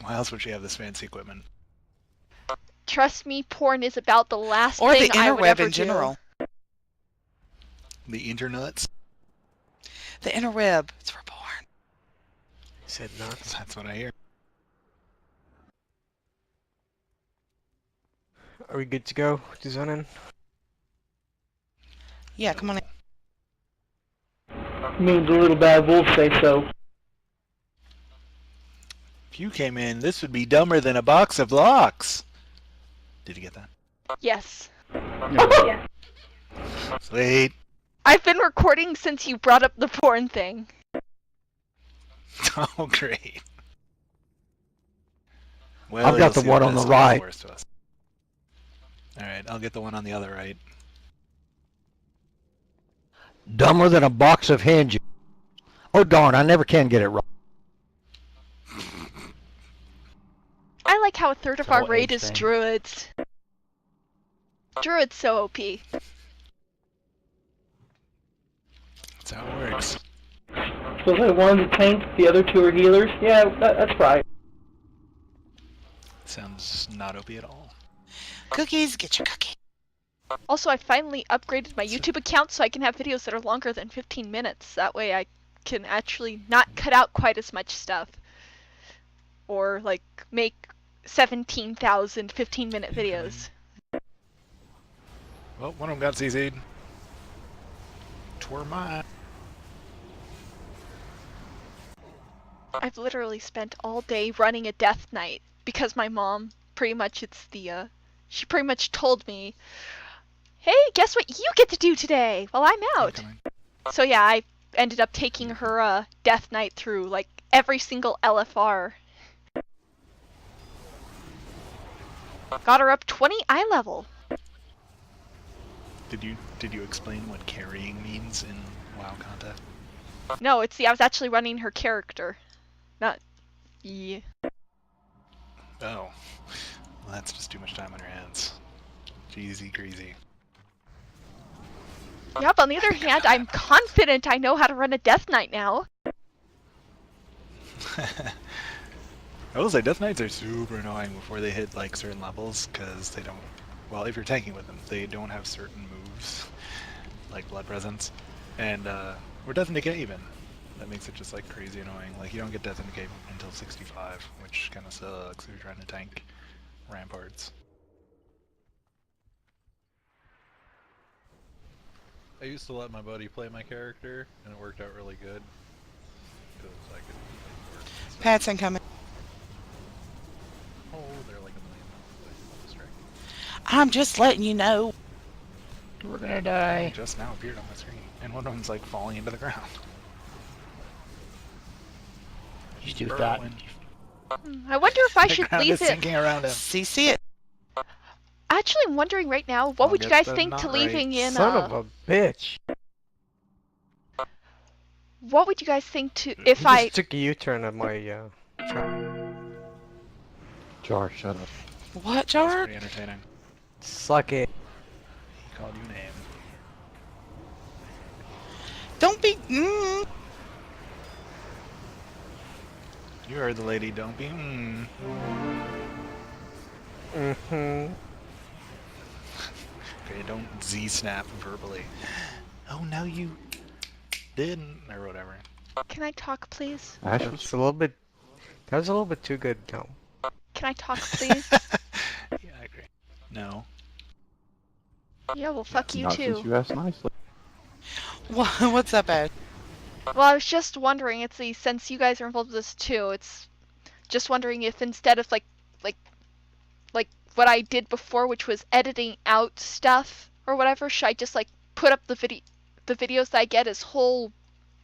Why else would she have this fancy equipment? Trust me, porn is about the last Or thing the I would interweb ever in general. do. The internuts? The interweb. It's for porn. He said nuts. That's what I hear. Are we good to go to zone in? Yeah, come on in. Means a little bad wolf say so. If you came in, this would be dumber than a box of locks. Did you get that? Yes. Yeah. Sweet. I've been recording since you brought up the porn thing. Oh, great. Well, I've got you'll the see one what on the this right. worse to us. Alright, I'll get the one on the other right. Dumber than a box of hinges. Oh darn, I never can get it right. I like how a third of It's a our whole raid age is thing. druids. Druids so OP. That's how it works. So like one's a tank, the other two are healers. Yeah, that's right. Sounds not OP at all. Cookies, get your cookie. Also, I finally upgraded my YouTube account so I can have videos that are longer than 15 minutes. That way I can actually not cut out quite as much stuff. Or, like, make 17,000 15-minute videos. Well, one of them got CC'd. Twere mine. I've literally spent all day running a death knight because my mom pretty much she pretty much told me, hey, guess what you get to do today while I'm out? So yeah, I ended up taking her death knight through like every single LFR. Got her up 20 eye level. Did you explain what carrying means in WoW content? No, I was actually running her character. Not... yeah. Oh. Well, that's just too much time on your hands. Jeezy greasy. Yep, on the other hand, I'm confident I know how to run a death knight now. I will say Death Knights are super annoying before they hit like certain levels, because they don't, well, if you're tanking with them, they don't have certain moves, like Blood Presence, and, or Death and Decay even. That makes it just like crazy annoying. Like you don't get Death and Decay until 65, which kind of sucks if you're trying to tank ramparts. I used to let my buddy play my character, and it worked out really good. Because I could work and stuff. Pat's incoming. Oh, they're like a million miles away. I'm just letting you know. We're gonna They die. just now appeared on the screen, and one of them's like falling into the ground. He's too fat. I wonder if I The should ground leave is it... sinking around him. CC it. Actually, I'm wondering right now, what would you get guys the think to not leaving right. in, Son of a bitch. What would you guys think to, He if just I... took a U-turn at my Jar, shut up. What, That's Jar? pretty entertaining. Suck it. He called you a name. Don't be. You heard the lady, don't be. Mm-hmm. Okay, don't Z-snap verbally. Oh, no, you didn't, or whatever. Can I talk, please? Ashley, That's a little bit. That was a little bit too good. No. Can I talk, please? Yeah, I agree. No. Yeah, well, fuck you not too. since you asked nicely. What's up, Ash? Well, I was just wondering, since you guys are involved with this too, it's just wondering if instead of like what I did before, which was editing out stuff or whatever, should I just like put up the videos that I get as whole,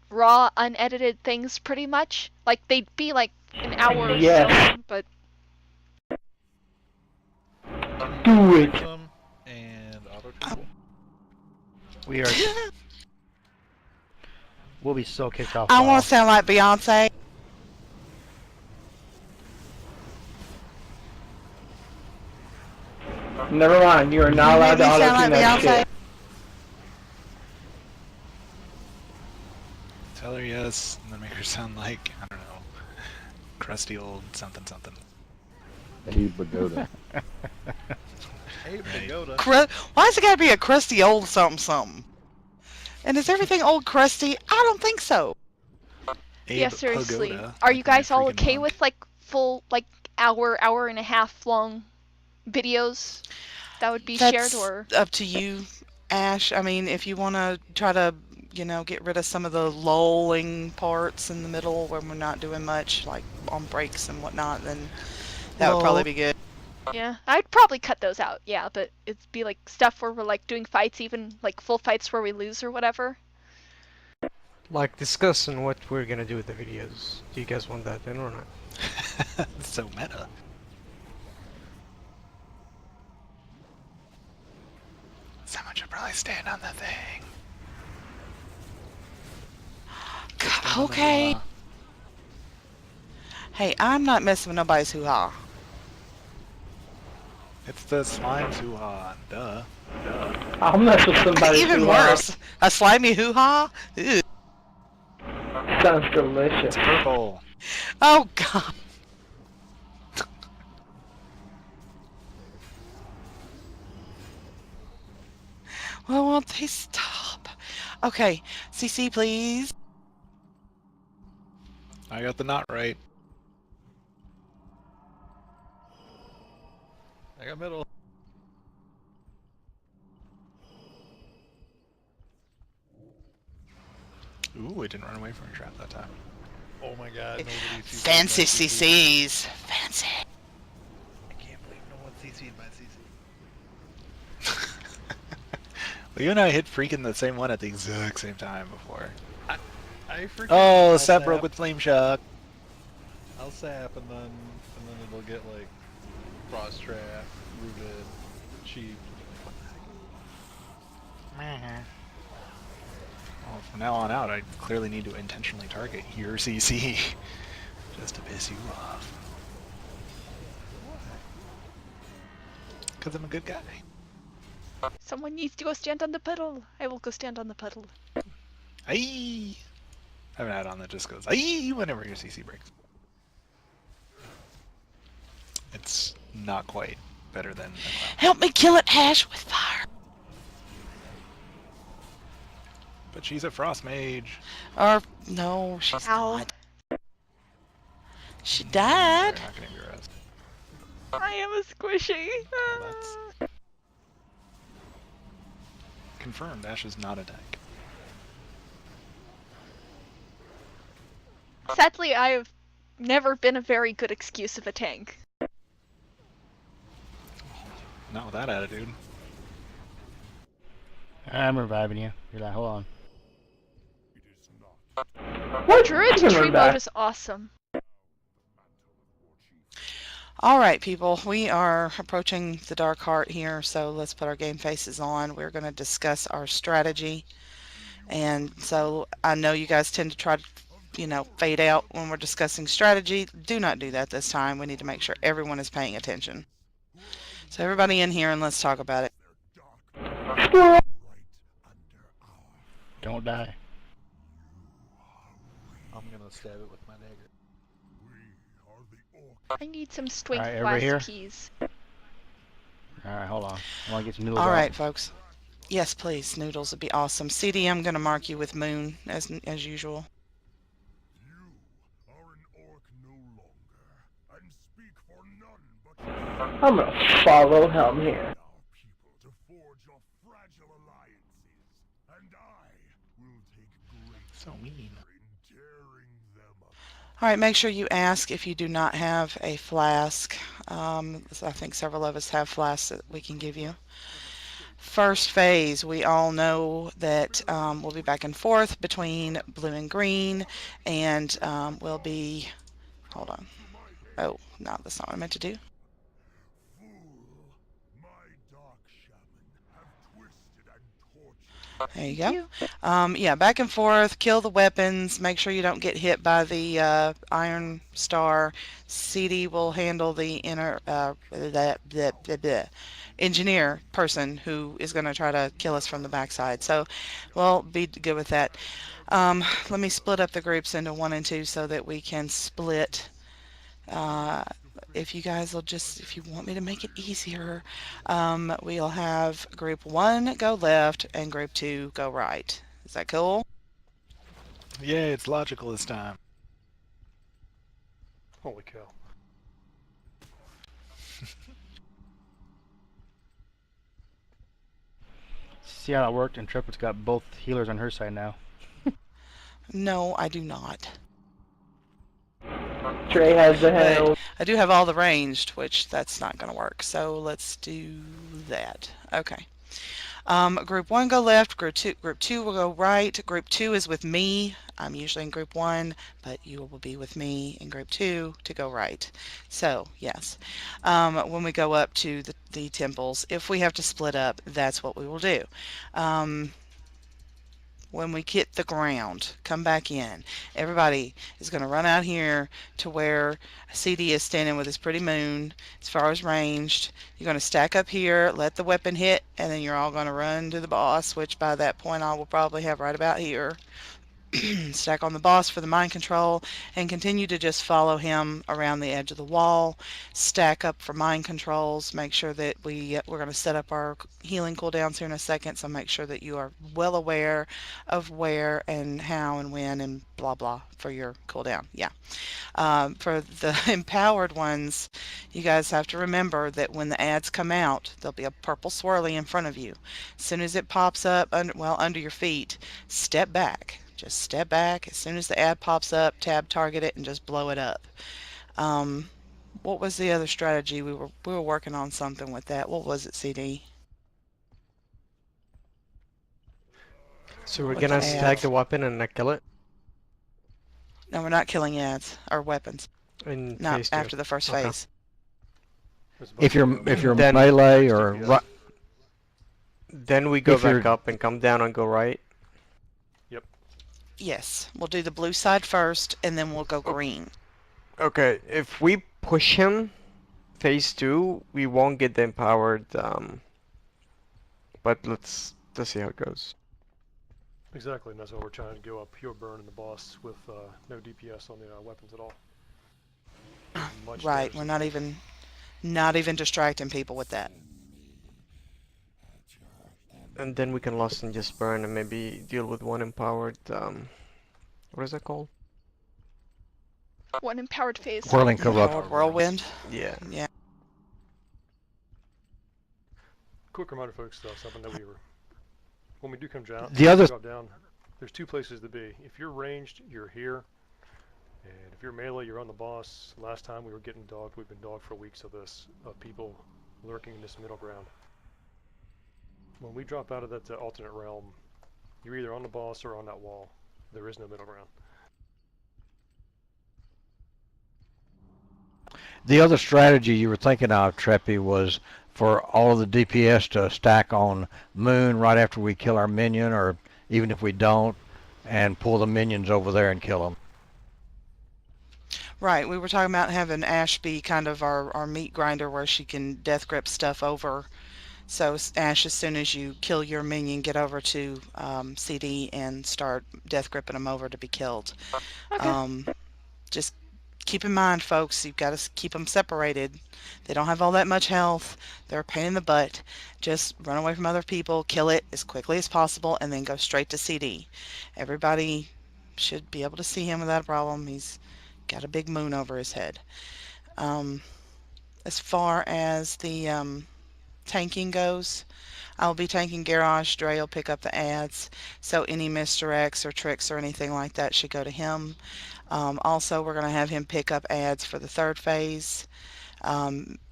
raw, unedited things, pretty much? Like they'd be like an hour or Yes. so, but Do it. And auto-tune. We are. We'll be so kicked off. I want to sound like Beyonce. Never mind, you are not allowed to Make me sound auto-tune like that Beyonce. shit. Tell her yes, and then make her sound like, I don't know, crusty old something something. Hey, Pagoda. Hey, Pagoda. Why has it got to be a crusty old something something? And is everything old crusty? I don't think so. Abe Yeah, seriously. Pagoda, Are like you my guys all freaking okay monk. with like full like hour and a half long videos that would be shared, That's or up to you, Ash. I mean, if you want to try to, get rid of some of the lulling parts in the middle when we're not doing much, like on breaks and whatnot, then that would probably be good. yeah, I'd probably cut those out. Yeah, but it'd be like stuff where we're like doing fights, even like full fights where we lose or whatever. Like discussing what we're gonna do with the videos. Do you guys want that in or not? So meta. Someone should probably stand on the thing. God, okay. Hey, I'm not messing with nobody's hoo-ha. It's the slime's hoo-ha. Duh. I'll mess with somebody Even who, worse, a slimy hoo-ha? Ew. Sounds delicious. It's purple. Oh, God. Well, won't they stop? Okay, CC, please. I got the knot right. I got middle. Ooh, it didn't run away from a trap that time. Oh my god, nobody CC'd Fancy my CC. CCs. Fancy. I can't believe no one CC'd my CC. Well, you and I hit freaking the same one at the exact same time before. I freaking. Oh, I'll Sap broke sap. with Flame Shock. I'll sap and then it'll get like frost trap, rooted, cheap. Well, from now on out, I clearly need to intentionally target your CC just to piss you off. Because I'm a good guy. Someone needs to go stand on the puddle. I will go stand on the puddle. Aye! I have an add-on that just goes aye whenever your CC breaks. It's not quite better than a clown. Help me kill it, Ash, with fire. But she's a frost mage. Or, no, she's Ow. not. She died. They're not gonna be arrested. I am a squishy. That's confirmed. Ash is not a tank. Sadly, I have never been a very good excuse of a tank. Not with that attitude. I'm reviving you. You're like, hold on. What? Druid's I can tree run back. mode is awesome. All right, people, we are approaching the dark heart here, so let's put our game faces on. We're going to discuss our strategy. And so I know you guys tend to try to, fade out when we're discussing strategy. Do not do that this time. We need to make sure everyone is paying attention. So everybody in here and let's talk about it. Don't die. I'm gonna stab it with my dagger. I need some strength Alright, everybody here? keys. Alright, hold on. I want to get some noodles All out. right, folks. Yes, please. Noodles would be awesome. CD, I'm going to mark you with Moon as usual. I'm gonna follow him here. So mean. All right, make sure you ask if you do not have a flask. I think several of us have flasks that we can give you. First phase, we all know that we'll be back and forth between blue and green, and we'll be, hold on. Oh, no, that's not what I meant to do. There you go. Yeah, back and forth, kill the weapons, make sure you don't get hit by the iron star. CD will handle the engineer person who is going to try to kill us from the backside. So we'll be good with that. Let me split up the groups into 1 and 2 so that we can split If you guys will just, if you want me to make it easier, we'll have group 1 go left and group 2 go right. Is that cool? Yeah, it's logical this time. Holy cow. See how that worked? And Triplet's got both healers on her side now. No, I do not. Trey has the But hell. I do have all the ranged, which that's not going to work. So let's do that. Okay. Group 1 go left, group 2 will go right. Group 2 is with me. I'm usually in group 1, but you will be with me in group 2 to go right. So, yes. When we go up to the temples, if we have to split up, that's what we will do. When we hit the ground, come back in. Everybody is going to run out here to where CD is standing with his pretty moon as far as ranged. You're going to stack up here, let the weapon hit, and then you're all going to run to the boss, which by that point I will probably have right about here. Stack on the boss for the mind control and continue to just follow him around the edge of the wall. Stack up for mind controls. Make sure that we're going to set up our healing cooldowns here in a second, so make sure that you are well aware of where and how and when and blah blah for your cooldown. Yeah. For the empowered ones, you guys have to remember that when the ads come out, there'll be a purple swirly in front of you. As soon as it pops up under your feet, step back. Just step back. As soon as the ad pops up, tab target it and just blow it up. What was the other strategy? We were working on something with that. What was it, CD? So we're With gonna the stack ads. the weapon and not kill it No, we're not killing ads or weapons. in Not phase 2. after the first Okay. phase. If you're Then- melee or DPS. Then we go If back you're- up and come down and go right. Yes, we'll do the blue side first, and then we'll go green. Okay, if we push him phase 2, we won't get the empowered, but let's see how it goes. Exactly, and that's why we're trying to go up pure burn in the boss with no DPS on the weapons at all. Much Right, damage we're to not even distracting people with that. And then we can lost and just burn and maybe deal with one empowered, what is that called? One empowered phase. whirling Empowered corrupt. whirlwind. Yeah. Yeah. Quick reminder, folks, something that when we do come down, The other- drop down, there's two places to be. If you're ranged, you're here, and if you're melee, you're on the boss. Last time we were getting dogged. We've been dogged for weeks of this, of people lurking in this middle ground. When we drop out of that alternate realm, you're either on the boss or on that wall. There is no middle ground. The other strategy you were thinking of, Treppy, was for all of the DPS to stack on Moon right after we kill our minion, or even if we don't, and pull the minions over there and kill them. Right, we were talking about having Ash be kind of our meat grinder where she can death grip stuff over. So Ash, as soon as you kill your minion, get over to CD and start death gripping them over to be killed. Okay. Just keep in mind, folks, you've got to keep them separated. They don't have all that much health. They're a pain in the butt. Just run away from other people, kill it as quickly as possible, and then go straight to CD. Everybody should be able to see him without a problem. He's got a big moon over his head. As far as the tanking goes, I'll be tanking Garage. Dre will pick up the ads, so any misdirects or tricks or anything like that should go to him. Also, we're going to have him pick up ads for the third phase.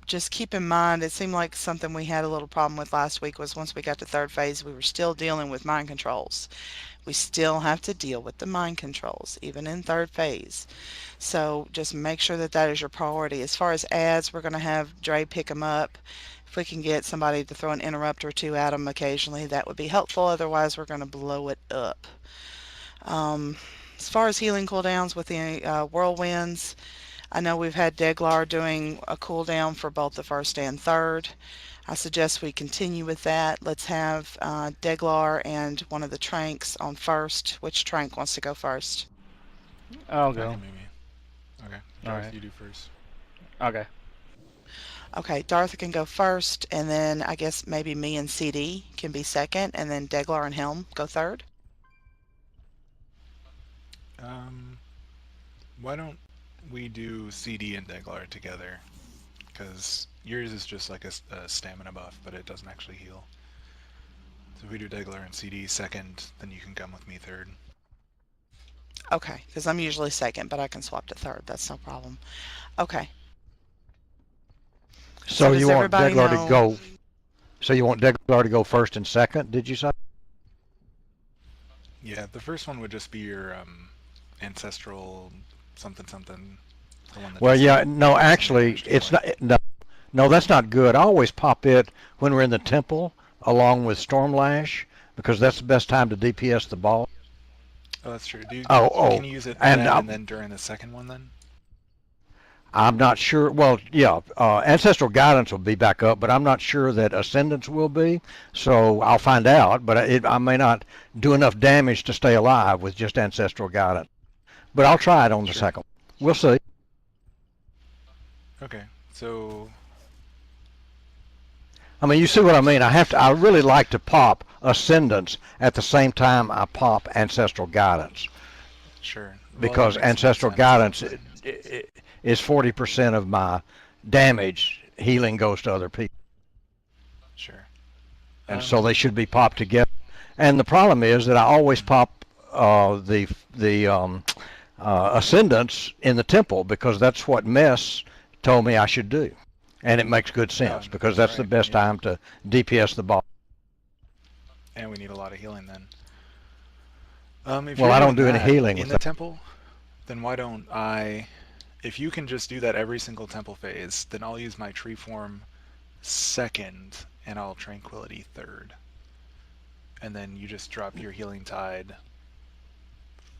Just keep in mind, it seemed like something we had a little problem with last week was once we got to third phase, we were still dealing with mind controls. We still have to deal with the mind controls, even in third phase. So just make sure that that is your priority. As far as ads, we're going to have Dre pick them up. If we can get somebody to throw an interrupt or two at them occasionally, that would be helpful. Otherwise, we're going to blow it up. As far as healing cooldowns with the whirlwinds, I know we've had Deglar doing a cooldown for both the first and third. I suggest we continue with that. Let's have Deglar and one of the Tranks on first. Which Trank wants to go first? I'll I go. can maybe. Okay. All Gareth, right. you do first. Okay. Okay, Darth can go first, and then I guess maybe me and CD can be second, and then Deglar and Helm go third. Why don't we do CD and Deglar together? Because yours is just like a stamina buff, but it doesn't actually heal. So if we do Deglar and CD second, then you can come with me third. Okay, because I'm usually second, but I can swap to third. That's no problem. Okay. So does you want everybody Deglar to know- go? So you want Deglar to go first and second? Did you say? Yeah, the first one would just be your ancestral something something. The one that Well, does yeah, some no, actually, damage to it's healing. not. No, that's not good. I always pop it when we're in the temple, along with Stormlash, because that's the best time to DPS the ball. Oh, that's true. Oh, Can you use it and then and then during the second one then? I'm not sure. Well, yeah, Ancestral Guidance will be back up, but I'm not sure that Ascendance will be. So I'll find out, but I may not do enough damage to stay alive with just Ancestral Guidance. But I'll try it on the Sure. second. We'll see. Okay, so I mean, you see what I mean? I really like to pop Ascendance at the same time I pop Ancestral Guidance, sure. Well, because that makes Ancestral sense, Guidance honestly. is 40% of my damage. Healing goes to other people, Sure. and so they should be popped together. And the problem is that I always pop the Ascendance in the temple, because that's what Mess told me I should do. And it makes good sense, because that's the right, best yeah. time to DPS the boss. And we need a lot of healing then. If Well, you're I don't doing do any that healing in with the that. temple, then why don't I? If you can just do that every single temple phase, then I'll use my tree form second, and I'll tranquility third. And then you just drop your healing tide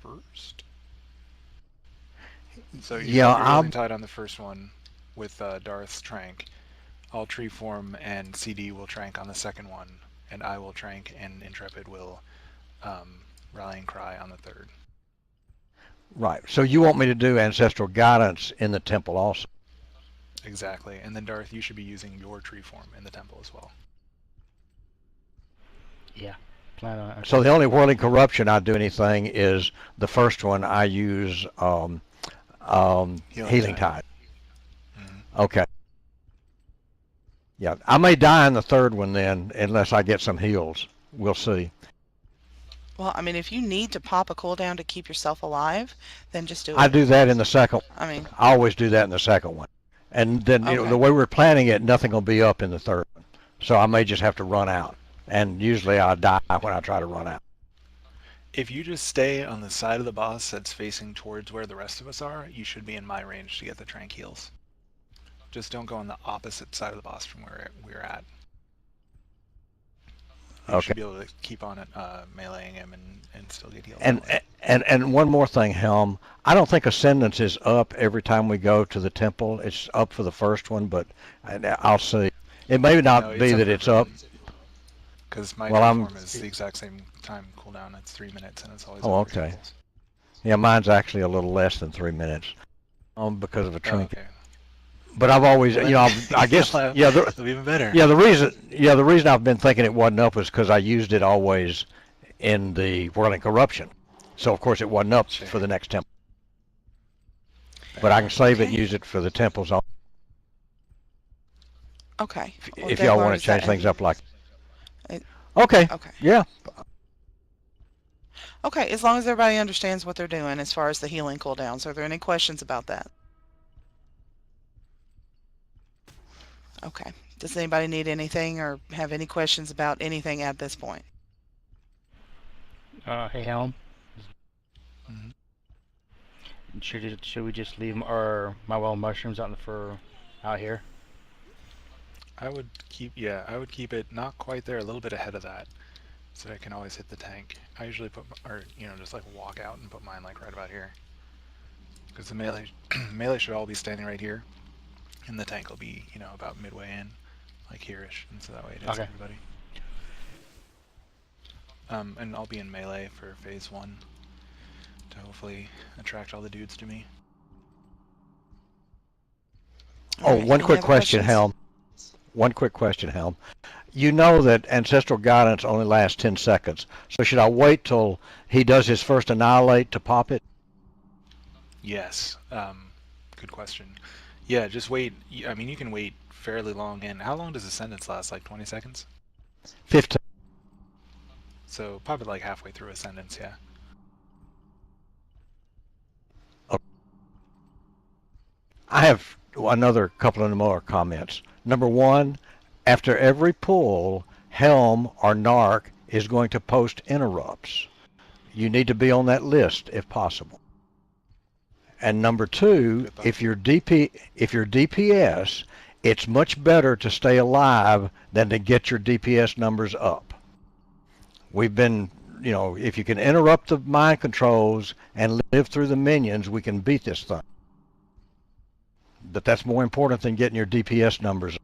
first. So you drop your healing tide on the first one with Darth's trank. I'll tree form and CD will trank on the second one, and I will trank and Intrepid will rallying cry on the third. Right. So you want me to do Ancestral Guidance in the temple also? Exactly. And then Darth, you should be using your tree form in the temple as well. Yeah. Plan on it. So the only Whirling Corruption I do anything is the first one. I use Healing Tide. Mm-hmm. Okay. Yeah, I may die in the third one then, unless I get some heals. We'll see. Well, I mean, if you need to pop a cooldown to keep yourself alive, then just do it. I do that in the second. I mean, I always do that in the second one. And then, you know, Okay. the way we're planning it, nothing will be up in the third one. So I may just have to run out. And usually I die when I try to run out. If you just stay on the side of the boss that's facing towards where the rest of us are, you should be in my range to get the trank heals. Just don't go on the opposite side of the boss from where we're at. You should be able to keep on meleeing him and still get healed. And one more thing, Helm. I don't think Ascendance is up every time we go to the temple. It's up for the first one, but I'll see. It may not be that it's up. Because my Well, form is the exact same time cooldown. It's 3 minutes, and it's always. Oh, okay. Yeah, mine's actually a little less than 3 minutes, because of a trinket. Okay. But I've always, you know, I guess, yeah, even better. Yeah, the reason I've been thinking it wasn't up was because I used it always in the Whirling Corruption, so of course it wasn't up for the next temple. But I can save it and use it for the temples. okay. Well, If y'all Deglar, want to is change that- things up like. It- Okay. Okay. Yeah. Okay, as long as everybody understands what they're doing as far as the healing cooldowns. Are there any questions about that? Okay. Does anybody need anything or have any questions about anything at this point? Hey, Helm. Mhm. Should we just leave my wild mushrooms out here? I would keep it not quite there, a little bit ahead of that, so I can always hit the tank. I usually just like walk out and put mine like right about here, because the melee should all be standing right here, and the tank will be about midway in, like here-ish, and so that way it hits everybody. And I'll be in melee for phase 1 to hopefully attract all the dudes to me. Oh, Alright, one any quick other question, questions? Helm. One quick question, Helm. You know that Ancestral Guidance only lasts 10 seconds, so should I wait till he does his first Annihilate to pop it? Yes. Good question. Yeah, just wait. I mean, you can wait fairly long. And how long does Ascendance last? Like 20 seconds? 15. So probably like halfway through Ascendance, yeah. I have another couple of more comments. Number one, after every pull, Helm or Narc is going to post interrupts. You need to be on that list if possible. And number two, if you're DPS, it's much better to stay alive than to get your DPS numbers up. We've been, if you can interrupt the mind controls and live through the minions, we can beat this thing. But that's more important than getting your DPS numbers.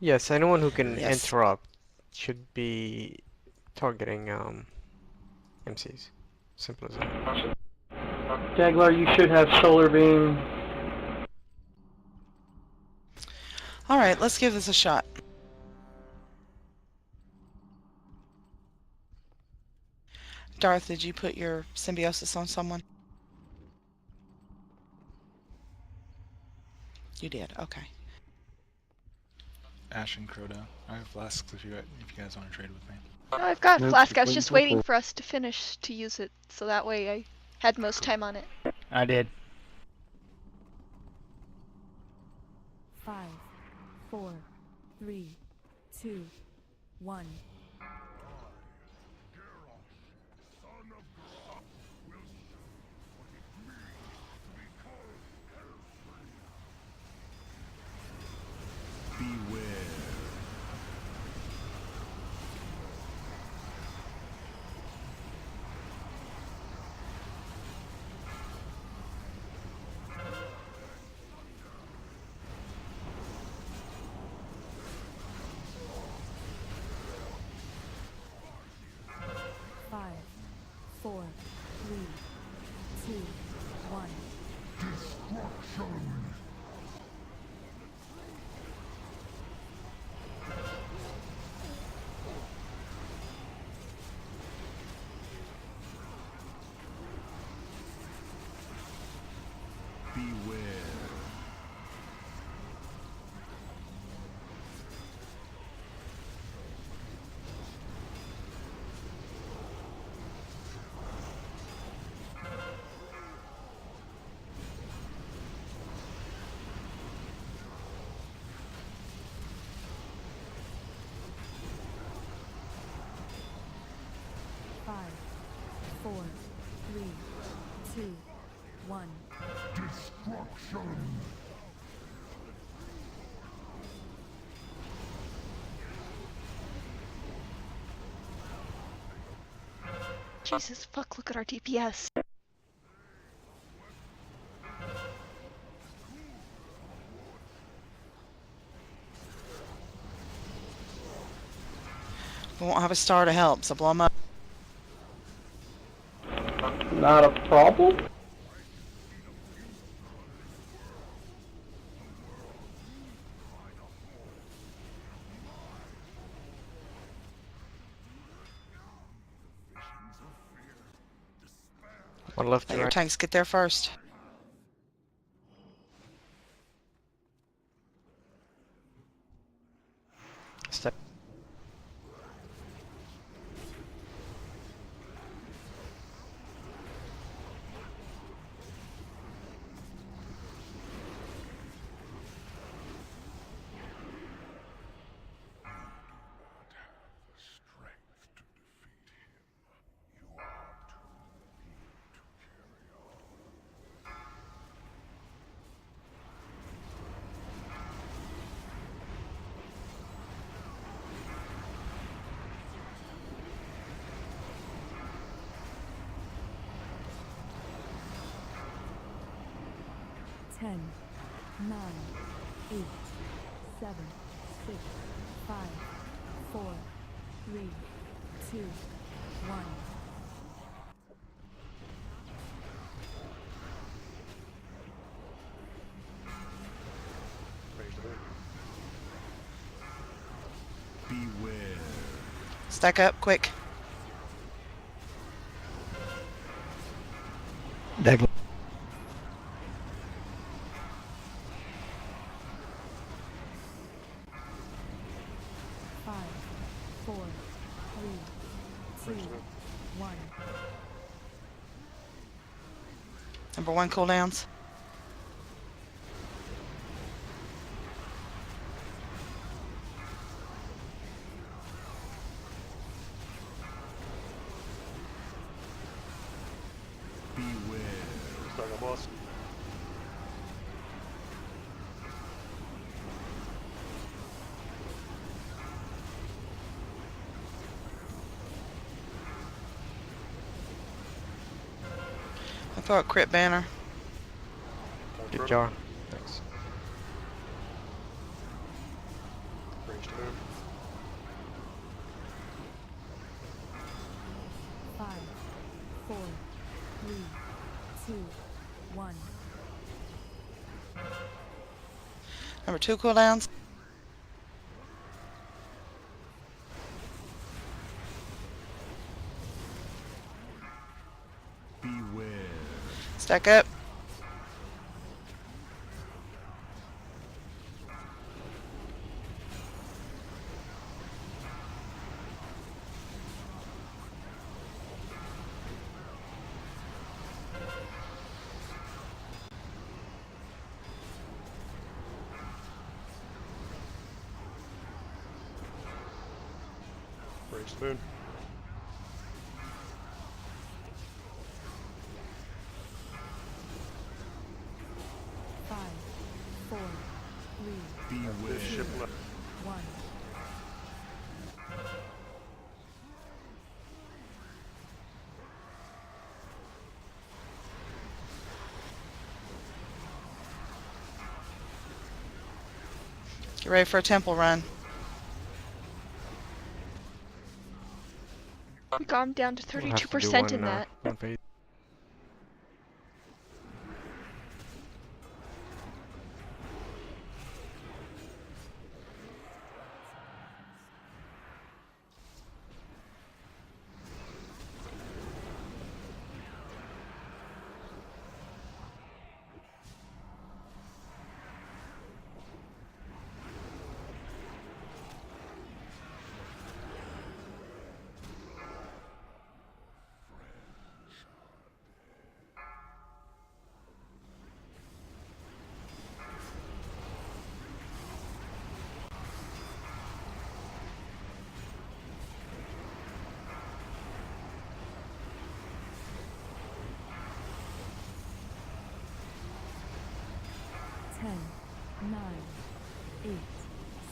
Yes, anyone who can Yes. interrupt should be targeting MCs. Simple as that. Jaglar, you should have Solar Beam. Alright, let's give this a shot. Darth, did you put your symbiosis on someone? You did, okay. Ash and Crota. I have flasks if you guys want to trade with me. No, I've got Nope, Flask. just I was waiting just for waiting Cole. for us to finish to use it, so that way I had most time on it. I did. 5, 4, 3, 2, 1. Five, 4, 3, 2, 1. Five, 4, 3, 2, 1. Jesus fuck, look at our DPS. We won't have a star to help, so blow them up. Not a problem. One left Let to your right. tanks get there first. Step. Ten, 9, 8, 7, 6, 5, 4, 3, 2, 1. Stack up, quick. Declan. 5, 4, 3, 2, 1. Number 1 cooldowns. Stack up, boss. I'll throw a crit banner. Good jar. Thanks. Range to move. 5, 4, 3, 2, 1. Number 2 cooldowns. Stack up. Range to moon. Five, four, three, This ship left. 1. Get ready for a temple run. We got him down to We'll have to do 32% in one, that. one phase. Ten, 9, 8,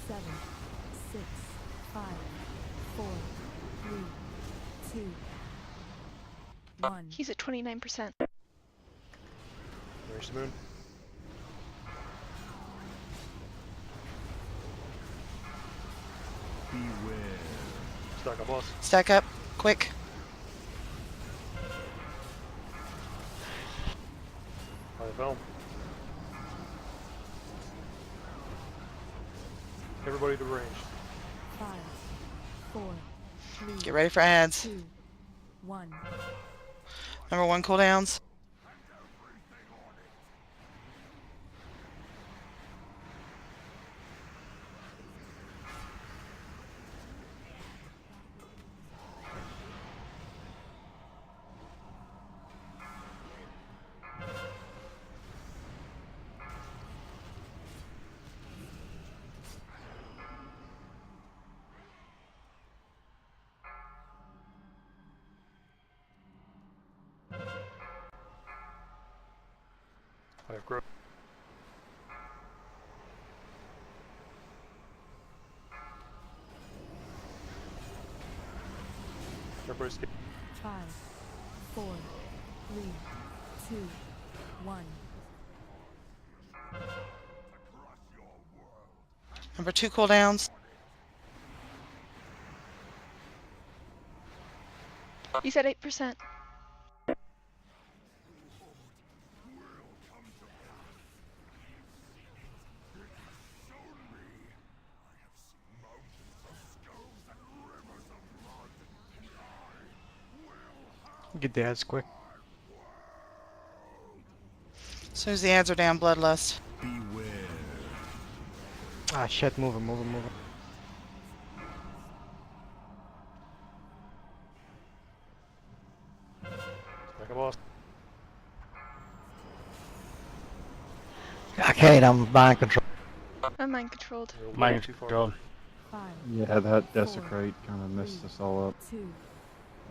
7, 6, 5, 4, 3, 2, 1. He's at 29%. Range to moon. Stack up, boss. Stack up, quick. IFL. Everybody to range. 5, 4, 3, Get ready for ads. 2, 1. Number 1 cooldowns. I have growth. Everybody's 5, 4, 3, 2, 1. Number 2 cooldowns. He's at 8%. Get the ads quick. As soon as the ads are down, Bloodlust. Ah, shit, move him, move him, move him. Like a boss. I can't, I'm mind control. I'm mind controlled. You're way Mind too far. control. 5, Yeah, that desecrate kind of messed us all up. 2,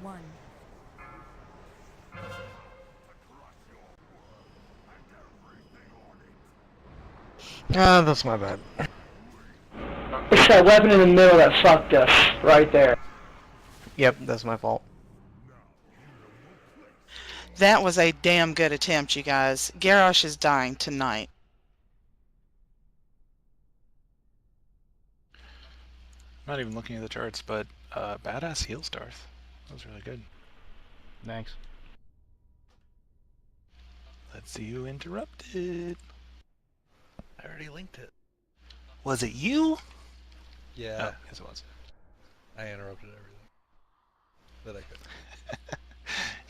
1. Ah, that's my bad. It's that weapon in the middle that fucked us, right there. Yep, that's my fault. That was a damn good attempt, you guys. Garrosh is dying tonight. I'm not even looking at the charts, but badass heal stars. That was really good. Thanks. Let's see who interrupted. I already linked it. Was it you? Yeah, Oh, yes it was. I interrupted everything that I could.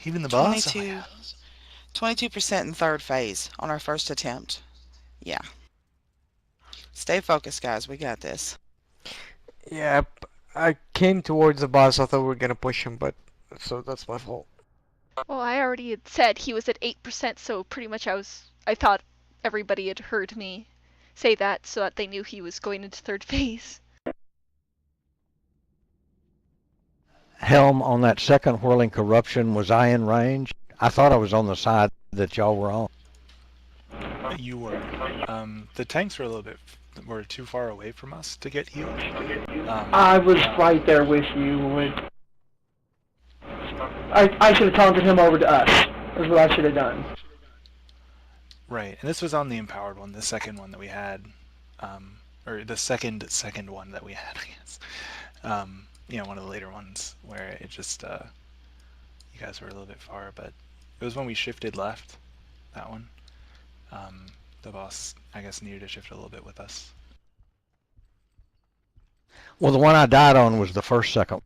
Even the boss? 22% in third phase on our first attempt. Yeah. Stay focused, guys. We got this. Yeah, I came towards the boss. I thought we were gonna push him, but so that's my fault. Well, I already had said he was at 8%, so pretty much I thought everybody had heard me say that so that they knew he was going into third phase. Helm, on that second whirling corruption, was I in range? I thought I was on the side that y'all were on. You were. The tanks were a little bit were too far away from us to get healed. I was right there with you. I should have taunted him over to us. That's what I should have done. Right, and this was on the empowered one, the second one that we had, or the second one that we had, I guess. You know, one of the later ones where it just you guys were a little bit far, but it was when we shifted left. That one. The boss, I guess, needed to shift a little bit with us. Well, the one I died on was the first second.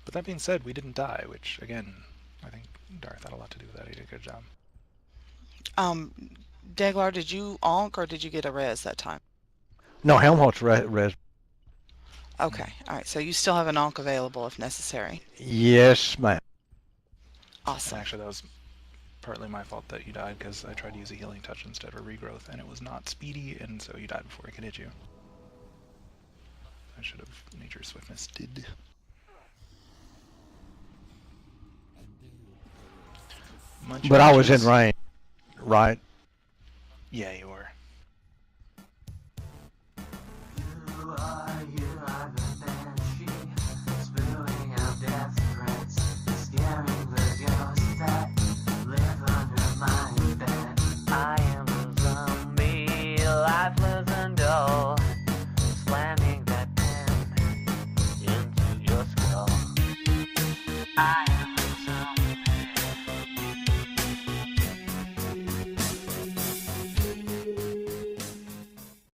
But that being said, we didn't die, which, again, I think Darth had a lot to do with that. He did a good job. Deglar, did you onk or did you get a res that time? No, Helmholtz res. Okay, alright, so you still have an onk available if necessary. Yes, ma'am. Awesome. Actually, that was partly my fault that you died, because I tried to use a healing touch instead of a regrowth, and it was not speedy, and so you died before I could hit you. I should have nature swiftness did. But I was in range, right? Yeah, you were. I